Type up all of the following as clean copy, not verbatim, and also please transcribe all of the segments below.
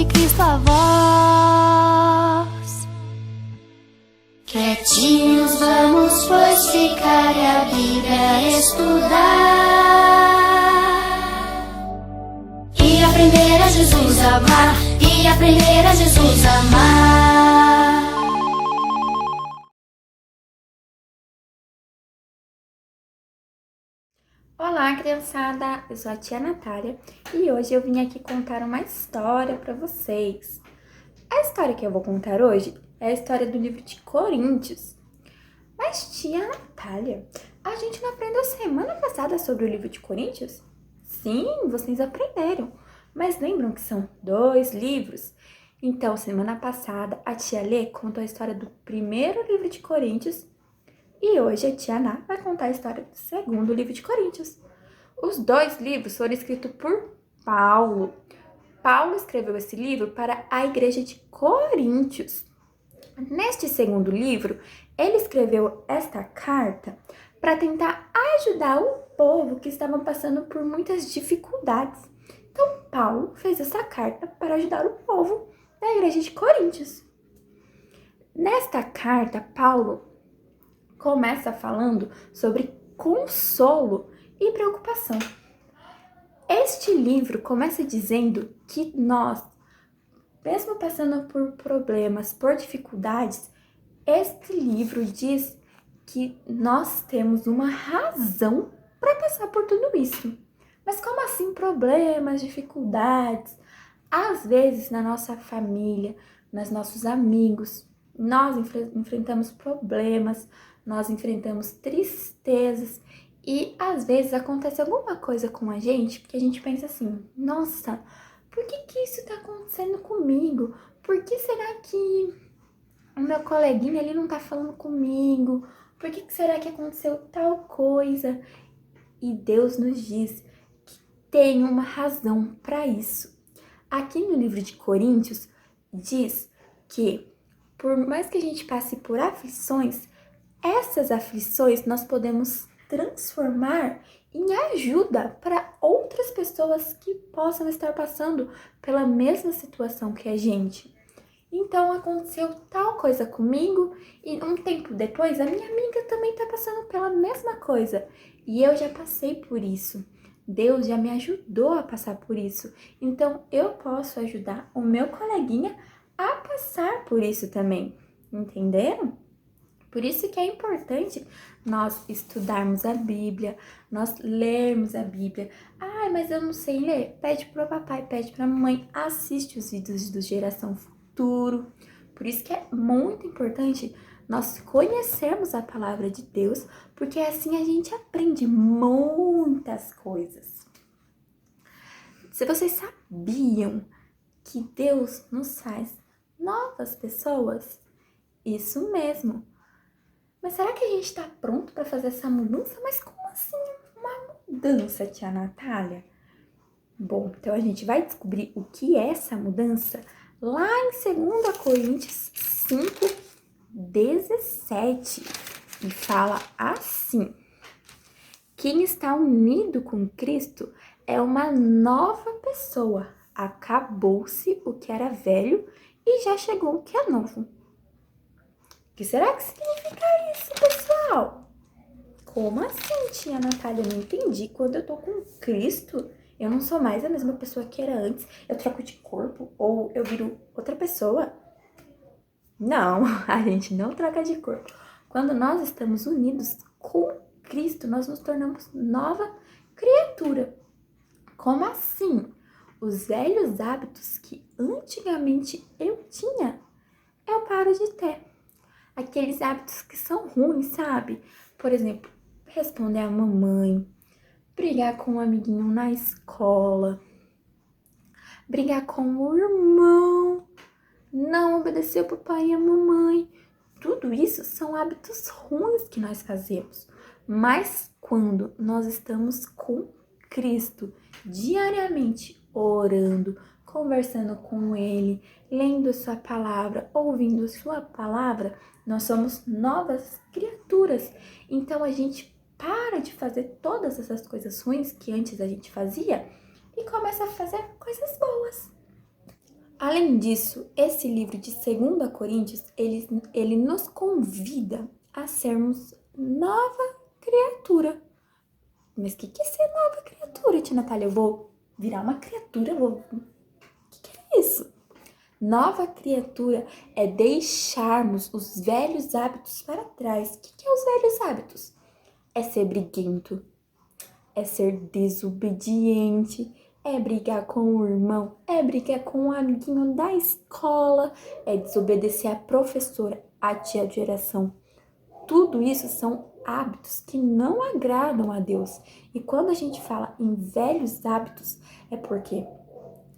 ouve Cristo a voz. Quietinhos vamos, pois, ficar e a Bíblia estudar. E aprender a Jesus amar, e aprender a Jesus amar. Olá, criançada! Eu sou a tia Natália e hoje eu vim aqui contar uma história para vocês. A história que eu vou contar hoje é a história do livro de Coríntios. Mas, tia Natália, a gente não aprendeu semana passada sobre o livro de Coríntios? Sim, vocês aprenderam, mas lembram que são 2 livros? Então, semana passada, a tia Lê contou a história do primeiro livro de Coríntios e hoje a tia Ná vai contar a história do segundo livro de Coríntios. Os 2 livros foram escritos por Paulo. Paulo escreveu esse livro para a igreja de Coríntios. Neste segundo livro, ele escreveu esta carta para tentar ajudar o povo que estava passando por muitas dificuldades. Então, Paulo fez essa carta para ajudar o povo da igreja de Coríntios. Nesta carta, Paulo começa falando sobre consolo e preocupação. Este livro começa dizendo que nós, mesmo passando por problemas, por dificuldades, este livro diz que nós temos uma razão para passar por tudo isso. Mas como assim problemas, dificuldades? Às vezes na nossa família, nos nossos amigos, nós enfrentamos problemas, nós enfrentamos tristezas e às vezes acontece alguma coisa com a gente que a gente pensa assim, nossa, por que isso tá acontecendo comigo? Por que será que o meu coleguinha ali não tá falando comigo? Por que será que aconteceu tal coisa? E Deus nos diz que tem uma razão para isso. Aqui no livro de Coríntios diz que por mais que a gente passe por aflições, essas aflições nós podemos transformar em ajuda para outras pessoas que possam estar passando pela mesma situação que a gente. Então aconteceu tal coisa comigo e um tempo depois a minha amiga também está passando pela mesma coisa e eu já passei por isso. Deus já me ajudou a passar por isso. Então eu posso ajudar o meu coleguinha a passar por isso também. Entenderam? Por isso que é importante nós estudarmos a Bíblia, nós lermos a Bíblia. Ah, mas eu não sei ler. Pede para o papai, pede para a mamãe, assiste os vídeos do Geração Futuro. Por isso que é muito importante nós conhecermos a palavra de Deus, porque assim a gente aprende muitas coisas. Se vocês sabiam que Deus nos faz novas pessoas, isso mesmo. Mas será que a gente tá pronto para fazer essa mudança? Mas como assim uma mudança, tia Natália? Bom, então a gente vai descobrir o que é essa mudança lá em 2 Coríntios 5:17. E fala assim: quem está unido com Cristo é uma nova pessoa. Acabou-se o que era velho e já chegou o que é novo. O que será que significa isso, pessoal? Como assim, tia Natália? Eu não entendi. Quando eu tô com Cristo, eu não sou mais a mesma pessoa que era antes. Eu troco de corpo ou eu viro outra pessoa? Não, a gente não troca de corpo. Quando nós estamos unidos com Cristo, nós nos tornamos nova criatura. Como assim? Os velhos hábitos que antigamente eu tinha, eu paro de ter. Aqueles hábitos que são ruins, sabe? Por exemplo, responder a mamãe, brigar com um amiguinho na escola, brigar com o irmão, não obedecer o papai e a mamãe. Tudo isso são hábitos ruins que nós fazemos. Mas quando nós estamos com Cristo, diariamente orando, conversando com Ele, lendo Sua palavra, ouvindo Sua palavra, nós somos novas criaturas. Então a gente para de fazer todas essas coisas ruins que antes a gente fazia e começa a fazer coisas boas. Além disso, esse livro de 2 Coríntios, ele nos convida a sermos nova criatura. Mas o que é ser nova criatura, tia Natália? Eu vou virar uma criatura? O que é isso? Nova criatura é deixarmos os velhos hábitos para trás. O que é os velhos hábitos? É ser briguento, é ser desobediente, é brigar com o irmão, é brigar com o amiguinho da escola, é desobedecer a professora, a tia de geração. Tudo isso são hábitos que não agradam a Deus. E quando a gente fala em velhos hábitos, é porque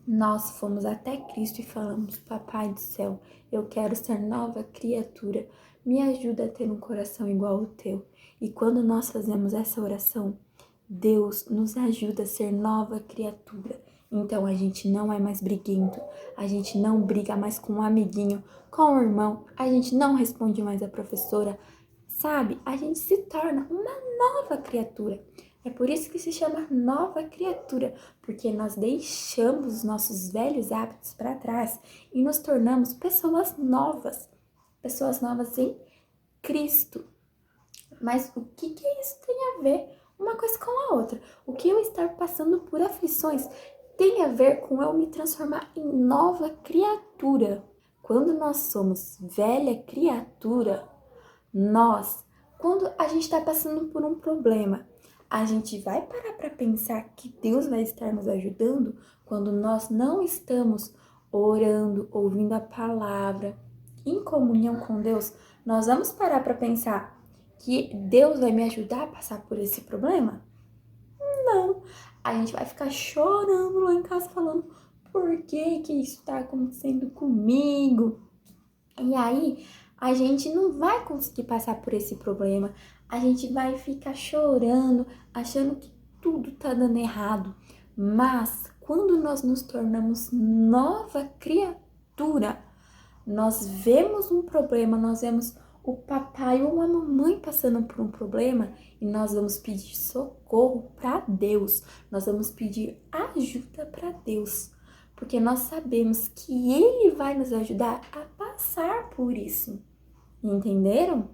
nós fomos até Cristo e falamos: Papai do céu, eu quero ser nova criatura, me ajuda a ter um coração igual ao teu. E quando nós fazemos essa oração, Deus nos ajuda a ser nova criatura. Então a gente não é mais briguento, a gente não briga mais com um amiguinho, com o irmão, a gente não responde mais a professora, sabe? A gente se torna uma nova criatura. É por isso que se chama nova criatura, porque nós deixamos os nossos velhos hábitos para trás e nos tornamos pessoas novas em Cristo. Mas o que isso tem a ver uma coisa com a outra? O que eu estar passando por aflições tem a ver com eu me transformar em nova criatura. Quando nós somos velha criatura, quando a gente está passando por um problema, a gente vai parar para pensar que Deus vai estar nos ajudando quando nós não estamos orando, ouvindo a palavra, em comunhão com Deus. Nós vamos parar para pensar que Deus vai me ajudar a passar por esse problema? Não. A gente vai ficar chorando lá em casa falando: por que isso está acontecendo comigo? E aí a gente não vai conseguir passar por esse problema. A gente vai ficar chorando, achando que tudo tá dando errado. Mas quando nós nos tornamos nova criatura, nós vemos um problema, nós vemos o papai ou a mamãe passando por um problema e nós vamos pedir socorro para Deus. Nós vamos pedir ajuda para Deus, porque nós sabemos que Ele vai nos ajudar a passar por isso. Entenderam?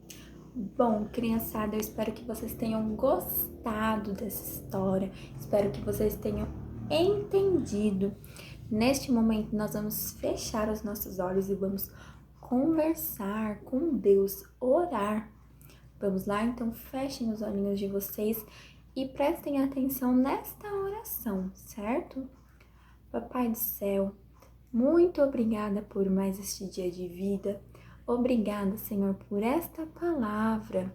Bom, criançada, eu espero que vocês tenham gostado dessa história. Espero que vocês tenham entendido. Neste momento, nós vamos fechar os nossos olhos e vamos conversar com Deus, orar. Vamos lá? Então, fechem os olhinhos de vocês e prestem atenção nesta oração, certo? Papai do céu, muito obrigada por mais este dia de vida. Obrigada, Senhor, por esta palavra.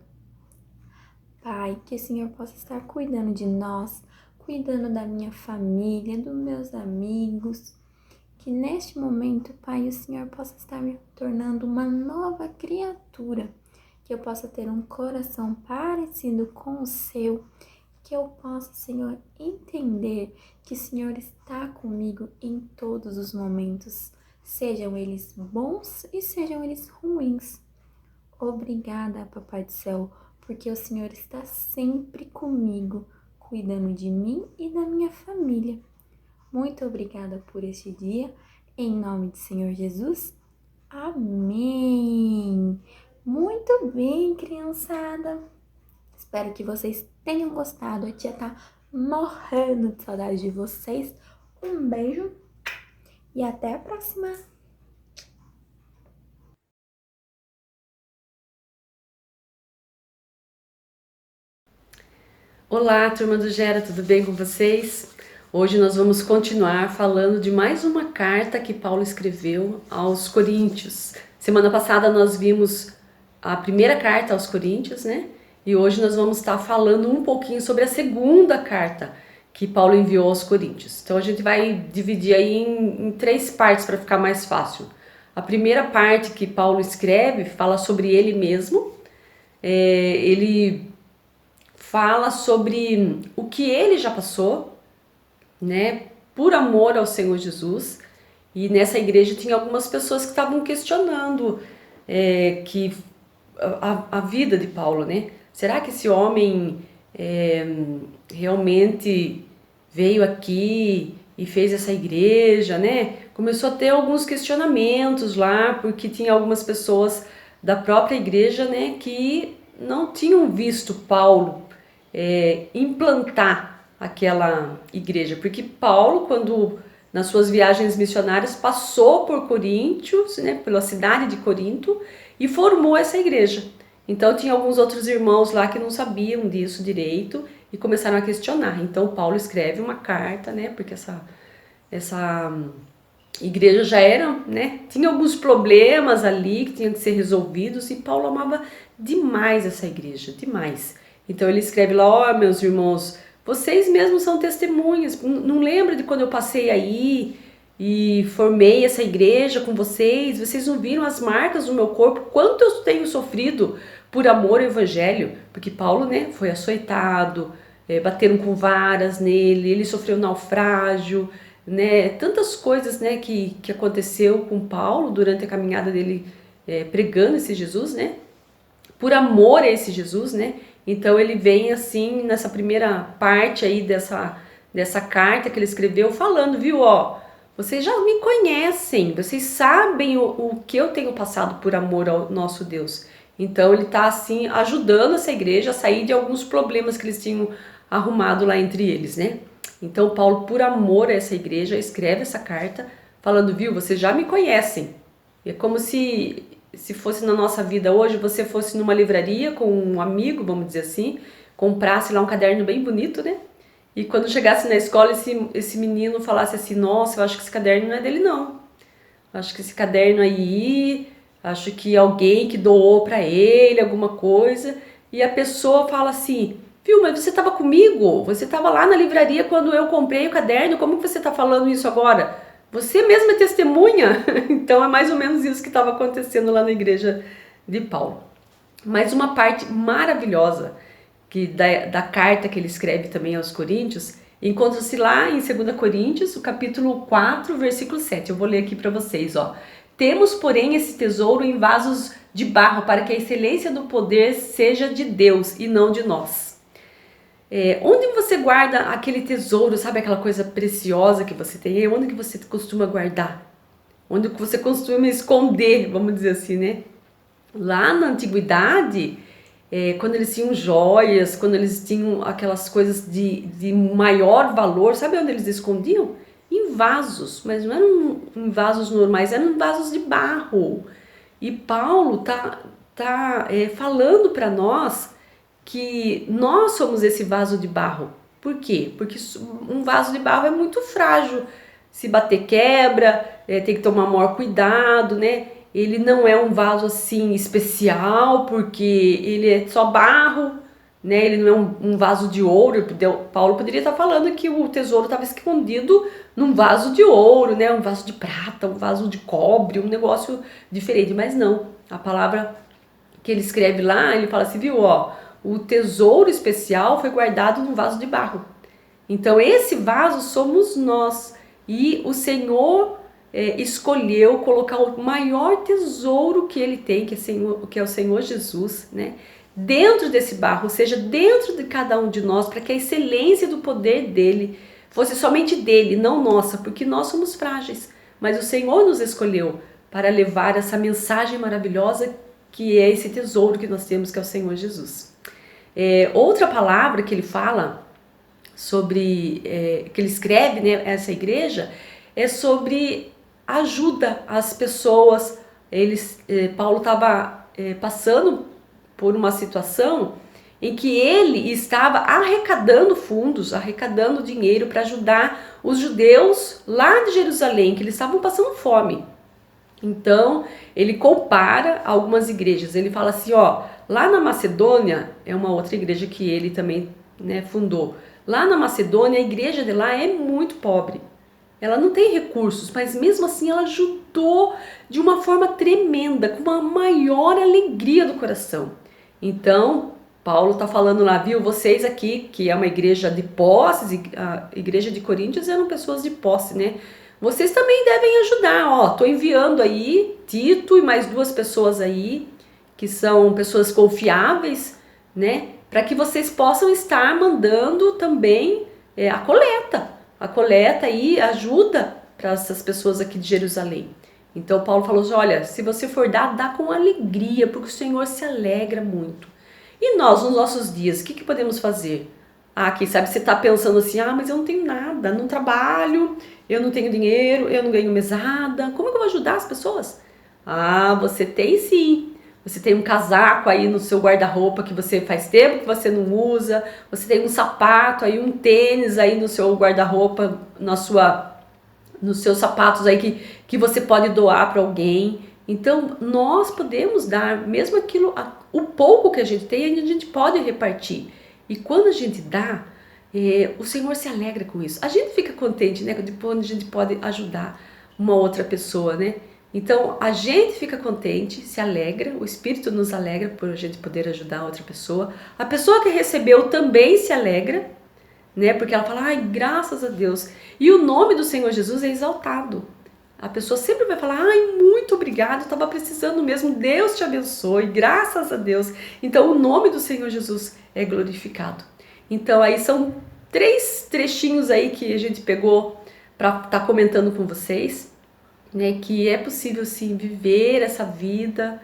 Pai, que o Senhor possa estar cuidando de nós, cuidando da minha família, dos meus amigos. Que neste momento, Pai, o Senhor possa estar me tornando uma nova criatura. Que eu possa ter um coração parecido com o seu. Que eu possa, Senhor, entender que o Senhor está comigo em todos os momentos. Sejam eles bons e sejam eles ruins. Obrigada, Papai do Céu, porque o Senhor está sempre comigo, cuidando de mim e da minha família. Muito obrigada por este dia, em nome do Senhor Jesus. Amém! Muito bem, criançada! Espero que vocês tenham gostado. A tia tá morrendo de saudade de vocês. Um beijo e até a próxima! Olá, turma do Gera, tudo bem com vocês? Hoje nós vamos continuar falando de mais uma carta que Paulo escreveu aos Coríntios. Semana passada nós vimos a primeira carta aos Coríntios, né? E hoje nós vamos estar falando um pouquinho sobre a segunda carta que Paulo enviou aos Coríntios. Então a gente vai dividir aí em 3 partes para ficar mais fácil. A primeira parte que Paulo escreve fala sobre ele mesmo. Ele fala sobre o que ele já passou, né, por amor ao Senhor Jesus. E nessa igreja tinha algumas pessoas que estavam questionando que a vida de Paulo, né? Será que esse homem realmente veio aqui e fez essa igreja, né? começou a ter alguns questionamentos lá, porque tinha algumas pessoas da própria igreja, né, que não tinham visto Paulo implantar aquela igreja, porque Paulo, quando nas suas viagens missionárias, passou por Coríntios, né, pela cidade de Corinto, e formou essa igreja. Então tinha alguns outros irmãos lá que não sabiam disso direito e começaram a questionar. Então Paulo escreve uma carta, né, porque essa igreja já era, né, tinha alguns problemas ali que tinham que ser resolvidos, e Paulo amava demais essa igreja, demais. Então ele escreve lá: ó, meus irmãos, vocês mesmos são testemunhas, não lembra de quando eu passei aí e formei essa igreja com vocês? Vocês não viram as marcas do meu corpo, quanto eu tenho sofrido por amor ao evangelho? Porque Paulo, né, foi açoitado, bateram com varas nele, ele sofreu naufrágio, né, tantas coisas, né, que aconteceu com Paulo durante a caminhada dele pregando esse Jesus, né, por amor a esse Jesus, né. Então ele vem assim nessa primeira parte aí dessa carta que ele escreveu, falando, viu, ó, vocês já me conhecem, vocês sabem o que eu tenho passado por amor ao nosso Deus. Então ele está assim ajudando essa igreja a sair de alguns problemas que eles tinham arrumado lá entre eles, né? Então Paulo, por amor a essa igreja, escreve essa carta falando, viu, vocês já me conhecem. É como se fosse na nossa vida hoje, você fosse numa livraria com um amigo, vamos dizer assim, comprasse lá um caderno bem bonito, né? E quando chegasse na escola, esse menino falasse assim, nossa, eu acho que esse caderno não é dele não. Eu acho que esse caderno aí, acho que alguém que doou para ele alguma coisa. E a pessoa fala assim, viu, mas você estava comigo? Você estava lá na livraria quando eu comprei o caderno, como que você está falando isso agora? Você mesmo é testemunha? Então é mais ou menos isso que estava acontecendo lá na igreja de Paulo. Mas uma parte maravilhosa da carta que ele escreve também aos Coríntios, encontra-se lá em 2 Coríntios, o capítulo 4, versículo 7. Eu vou ler aqui para vocês, ó. Temos, porém, esse tesouro em vasos de barro, para que a excelência do poder seja de Deus e não de nós. Onde você guarda aquele tesouro, sabe aquela coisa preciosa que você tem? Onde que você costuma guardar? Onde que você costuma esconder, vamos dizer assim, né? Lá na antiguidade, quando eles tinham joias, quando eles tinham aquelas coisas de maior valor, sabe onde eles escondiam? Em vasos, mas não eram em vasos normais, eram em vasos de barro. E Paulo tá falando para nós que nós somos esse vaso de barro. Por quê? Porque um vaso de barro é muito frágil. Se bater quebra, tem que tomar maior cuidado, né? Ele não é um vaso assim especial, porque ele é só barro, né? Ele não é um vaso de ouro. Paulo poderia estar falando que o tesouro estava escondido num vaso de ouro, né? Um vaso de prata, um vaso de cobre, um negócio diferente. Mas não, a palavra que ele escreve lá, ele fala assim, viu, ó, o tesouro especial foi guardado num vaso de barro. Então esse vaso somos nós, e o Senhor escolheu colocar o maior tesouro que ele tem, que é o Senhor Jesus, né, dentro desse barro, ou seja, dentro de cada um de nós, para que a excelência do poder dele fosse somente dele, não nossa, porque nós somos frágeis, mas o Senhor nos escolheu para levar essa mensagem maravilhosa que é esse tesouro que nós temos, que é o Senhor Jesus. Outra palavra que ele fala sobre, que ele escreve, né, essa igreja, é sobre ajuda às pessoas. Paulo estava passando por uma situação em que ele estava arrecadando fundos, arrecadando dinheiro para ajudar os judeus lá de Jerusalém, que eles estavam passando fome. Então, ele compara algumas igrejas. Ele fala assim, ó, lá na Macedônia, é uma outra igreja que ele também, né, fundou. Lá na Macedônia, a igreja de lá é muito pobre. Ela não tem recursos, mas mesmo assim ela ajudou de uma forma tremenda, com uma maior alegria do coração. Então, Paulo está falando lá, viu, vocês aqui, que é uma igreja de posses, a igreja de Coríntios eram pessoas de posse, né? Vocês também devem ajudar, ó, tô enviando aí Tito e mais 2 pessoas aí, que são pessoas confiáveis, né? Para que vocês possam estar mandando também a coleta aí, ajuda essas pessoas aqui de Jerusalém. Então Paulo falou assim, olha, se você for dar, dá com alegria, porque o Senhor se alegra muito. E nós, nos nossos dias, o que podemos fazer? Quem sabe você está pensando assim, mas eu não tenho nada, não trabalho, eu não tenho dinheiro, eu não ganho mesada, como que eu vou ajudar as pessoas? Você tem sim. Você tem um casaco aí no seu guarda-roupa que você faz tempo que você não usa, você tem um sapato aí, um tênis aí no seu guarda-roupa, nos seus sapatos aí que você pode doar para alguém. Então, nós podemos dar, mesmo aquilo, o pouco que a gente tem, a gente pode repartir. E quando a gente dá, o Senhor se alegra com isso. A gente fica contente, né? Quando a gente pode ajudar uma outra pessoa, né? Então, a gente fica contente, se alegra, o Espírito nos alegra por a gente poder ajudar outra pessoa. A pessoa que recebeu também se alegra, né? Porque ela fala, graças a Deus. E o nome do Senhor Jesus é exaltado. A pessoa sempre vai falar, muito obrigado, eu estava precisando mesmo, Deus te abençoe, graças a Deus. Então, o nome do Senhor Jesus é glorificado. Então, aí são 3 trechinhos aí que a gente pegou para estar comentando com vocês, né, que é possível sim viver essa vida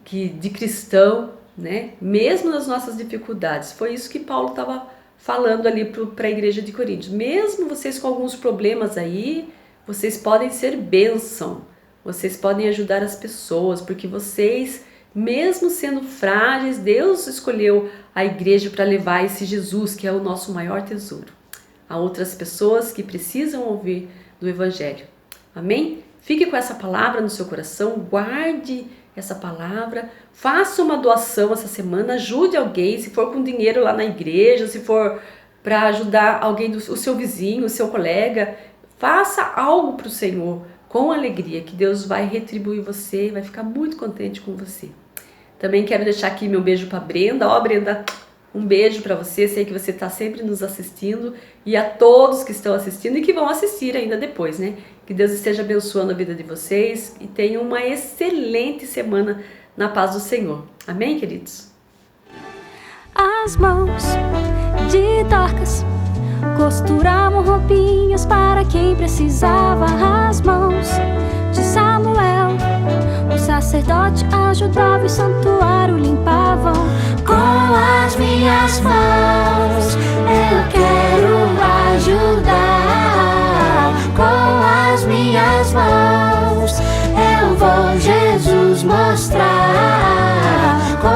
de cristão, né, mesmo nas nossas dificuldades. Foi isso que Paulo estava falando ali para a igreja de Coríntios. Mesmo vocês com alguns problemas aí, vocês podem ser bênção, vocês podem ajudar as pessoas, porque vocês, mesmo sendo frágeis, Deus escolheu a igreja para levar esse Jesus, que é o nosso maior tesouro, a outras pessoas que precisam ouvir do Evangelho. Amém? Fique com essa palavra no seu coração, guarde essa palavra, faça uma doação essa semana, ajude alguém, se for com dinheiro lá na igreja, se for para ajudar alguém, o seu vizinho, o seu colega, faça algo para o Senhor com alegria, que Deus vai retribuir você, vai ficar muito contente com você. Também quero deixar aqui meu beijo para Brenda. Brenda, um beijo para você, sei que você está sempre nos assistindo, e a todos que estão assistindo e que vão assistir ainda depois, né? Que Deus esteja abençoando a vida de vocês e tenham uma excelente semana na paz do Senhor. Amém, queridos? As mãos de Dorcas costuravam roupinhas para quem precisava. As mãos de Samuel, o sacerdote ajudava e o santuário limpavam. Com as minhas mãos eu quero ajudar. Com as minhas mãos eu vou Jesus mostrar. Com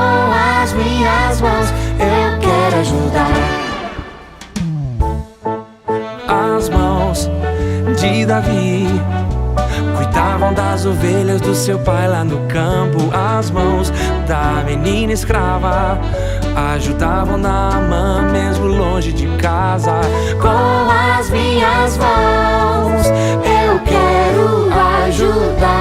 as minhas mãos eu quero ajudar. As mãos de Davi cuidavam das ovelhas do seu pai lá no campo. As mãos da menina escrava ajudavam Naamã mesmo longe de casa. Com as minhas mãos eu quero ajudar.